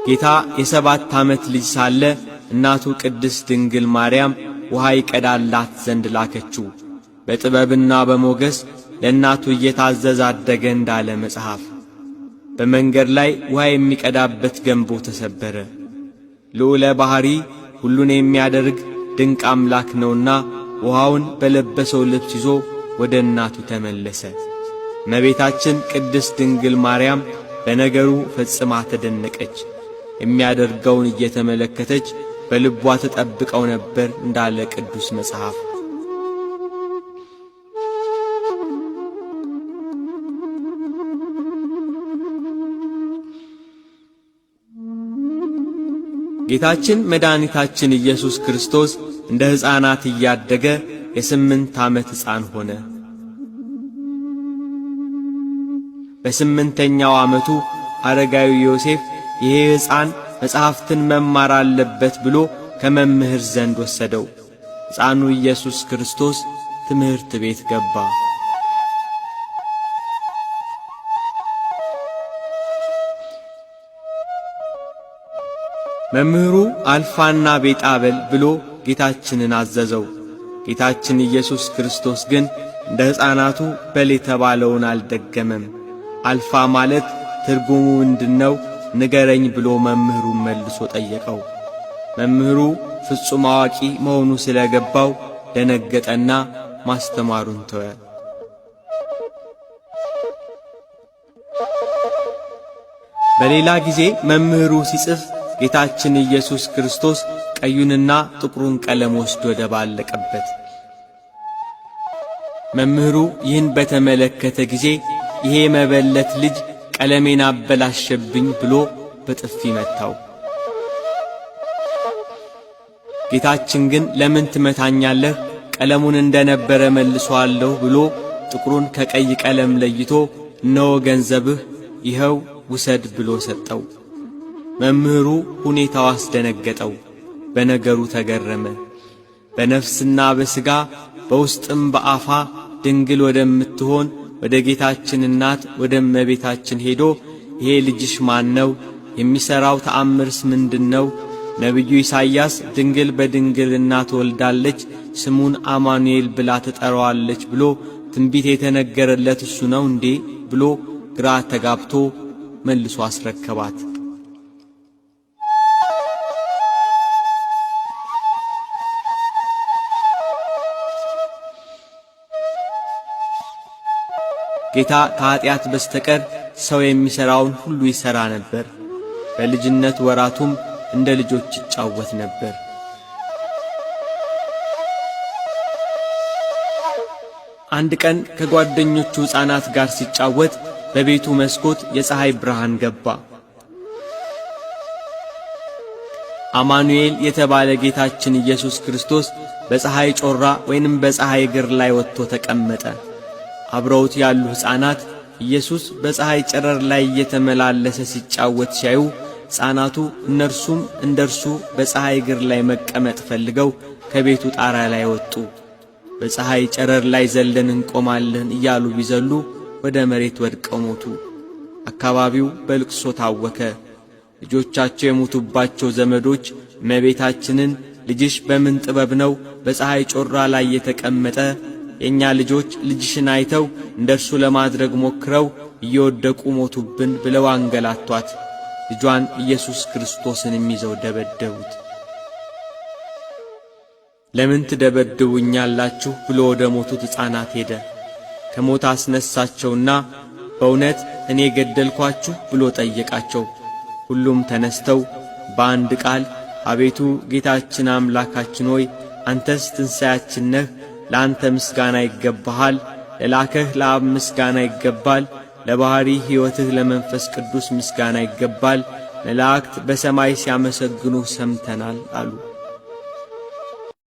ጌታ የ7 ዓመት ልጅ ሳለ እናቱ ቅድስት ድንግል ማርያም ውሃ ይቀዳላት ዘንድ ላከችው። በጥበብና በሞገስ ለእናቱ እየታዘዘ አደገ እንዳለ መጽሐፍ። በመንገድ ላይ ውሃ የሚቀዳበት ገንቦ ተሰበረ። ልዑለ ባሕሪ ሁሉን የሚያደርግ ድንቅ አምላክ ነውና ውሃውን በለበሰው ልብስ ይዞ ወደ እናቱ ተመለሰ። እመቤታችን ቅድስት ድንግል ማርያም በነገሩ ፈጽማ ተደነቀች። የሚያደርገውን እየተመለከተች በልቧ ተጠብቀው ነበር እንዳለ ቅዱስ መጽሐፍ። ጌታችን መድኃኒታችን ኢየሱስ ክርስቶስ እንደ ሕፃናት እያደገ የ8 ዓመት ሕፃን ሆነ። በ8ኛው ዓመቱ አረጋዊ ዮሴፍ ይሄ ሕፃን መጽሐፍትን መማር አለበት ብሎ ከመምህር ዘንድ ወሰደው። ሕፃኑ ኢየሱስ ክርስቶስ ትምህርት ቤት ገባ። መምህሩ አልፋና ቤጣ በል ብሎ ጌታችንን አዘዘው። ጌታችን ኢየሱስ ክርስቶስ ግን እንደ ሕፃናቱ በል የተባለውን አልደገመም። አልፋ ማለት ትርጉሙ ምንድነው ንገረኝ ብሎ መምህሩን መልሶ ጠየቀው። መምህሩ ፍጹም አዋቂ መሆኑ ስለገባው ደነገጠና ማስተማሩን ተወ። በሌላ ጊዜ መምህሩ ሲጽፍ ጌታችን ኢየሱስ ክርስቶስ ቀዩንና ጥቁሩን ቀለም ወስዶ ደባለቀበት። መምህሩ ይህን በተመለከተ ጊዜ ይሄ መበለት ልጅ ቀለሜን አበላሸብኝ ብሎ በጥፊ መታው። ጌታችን ግን ለምን ትመታኛለህ? ቀለሙን እንደነበረ መልሶአለሁ ብሎ ጥቁሩን ከቀይ ቀለም ለይቶ እነሆ ገንዘብህ ይኸው ውሰድ ብሎ ሰጠው። መምህሩ ሁኔታው አስደነገጠው፣ በነገሩ ተገረመ። በነፍስና በሥጋ በውስጥም በአፋ ድንግል ወደምትሆን ወደ ጌታችን እናት ወደ እመቤታችን ሄዶ ይሄ ልጅሽ ማን ነው? የሚሠራው ተአምርስ ምንድነው? ነቢዩ ኢሳይያስ ድንግል በድንግልና ትወልዳለች፣ ስሙን አማኑኤል ብላ ትጠራዋለች ብሎ ትንቢት የተነገረለት እሱ ነው እንዴ? ብሎ ግራ ተጋብቶ መልሶ አስረከባት። ጌታ ከኀጢአት በስተቀር ሰው የሚሠራውን ሁሉ ይሠራ ነበር። በልጅነት ወራቱም እንደ ልጆች ይጫወት ነበር። አንድ ቀን ከጓደኞቹ ሕፃናት ጋር ሲጫወት በቤቱ መስኮት የፀሐይ ብርሃን ገባ። አማኑኤል የተባለ ጌታችን ኢየሱስ ክርስቶስ በፀሐይ ጮራ ወይንም በፀሐይ እግር ላይ ወጥቶ ተቀመጠ። አብረውት ያሉ ሕፃናት ኢየሱስ በፀሐይ ጨረር ላይ እየተመላለሰ ሲጫወት ሲያዩ ሕፃናቱ እነርሱም እንደርሱ በፀሐይ እግር ላይ መቀመጥ ፈልገው ከቤቱ ጣራ ላይ ወጡ። በፀሐይ ጨረር ላይ ዘለን እንቆማለን እያሉ ቢዘሉ ወደ መሬት ወድቀው ሞቱ። አካባቢው በልቅሶ ታወከ። ልጆቻቸው የሞቱባቸው ዘመዶች እመቤታችንን ልጅሽ በምን ጥበብ ነው በፀሐይ ጮራ ላይ የተቀመጠ? የእኛ ልጆች ልጅሽን አይተው እንደርሱ ለማድረግ ሞክረው እየወደቁ ሞቱብን ብለው አንገላቷት። ልጇን ኢየሱስ ክርስቶስንም ይዘው ደበደቡት። ለምን ትደበድቡኛላችሁ ብሎ ወደ ሞቱት ሕፃናት ሄደ። ከሞት አስነሳቸውና በእውነት እኔ ገደልኳችሁ ብሎ ጠየቃቸው። ሁሉም ተነስተው በአንድ ቃል አቤቱ ጌታችን አምላካችን ሆይ አንተስ ትንሣኤያችን ነህ፣ ለአንተ ምስጋና ይገባሃል። ለላከህ ለአብ ምስጋና ይገባል። ለባሕሪ ሕይወትህ ለመንፈስ ቅዱስ ምስጋና ይገባል። መላእክት በሰማይ ሲያመሰግኑ ሰምተናል አሉ።